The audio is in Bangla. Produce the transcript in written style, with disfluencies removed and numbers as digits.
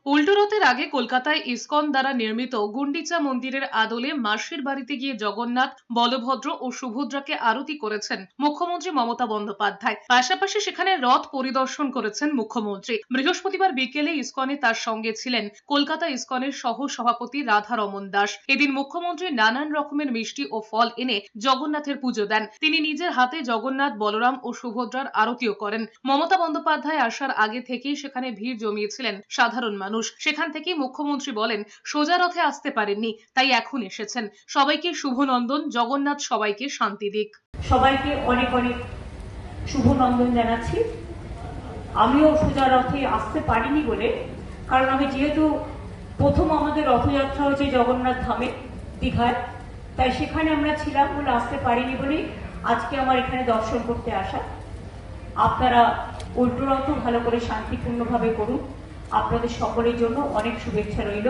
উল্টো রথের আগে কলকাতায় ইসকন দ্বারা নির্মিত গুন্ডিচা মন্দিরের আদলে মাসির বাড়িতে গিয়ে জগন্নাথ, বলভদ্র ও সুভদ্রাকে আরতি করেছেন মুখ্যমন্ত্রী মমতা বন্দ্যোপাধ্যায়। পাশাপাশি সেখানে রথ পরিদর্শন করেছেন মুখ্যমন্ত্রী। বৃহস্পতিবার বিকেলে ইসকনে তার সঙ্গে ছিলেন কলকাতা ইসকনের সহ সভাপতি রাধা রমন দাস। এদিন মুখ্যমন্ত্রী নানান রকমের মিষ্টি ও ফল এনে জগন্নাথের পুজো দেন। তিনি নিজের হাতে জগন্নাথ, বলরাম ও সুভদ্রার আরতিও করেন। মমতা বন্দ্যোপাধ্যায় আসার আগে থেকেই সেখানে ভিড় জমিয়েছিলেন সাধারণ মানুষ। সেখান থেকেই মুখ্যমন্ত্রী বলেন, সোজা রথে আসতে পারেননি, তাই এখন এসেছেন। সবাইকে শুভনন্দন। জগন্নাথ সবাইকে শান্তি দিক। সবাইকে অনেক অনেক শুভনন্দন জানাচ্ছি। আমিও সোজা রথে আসতে পারিনি বলে, কারণ আমি যেহেতু প্রথম আমাদের রথযাত্রা হচ্ছে জগন্নাথ ধামে দীঘায়, তাই সেখানে আমরা ছিলাম বলে আসতে পারিনি বলেই আজকে আমার এখানে দর্শন করতে আসা। আপনারা উল্টো রথও ভালো করে শান্তিপূর্ণভাবে করুন। আপনাদের সকলের জন্য অনেক শুভেচ্ছা রইল।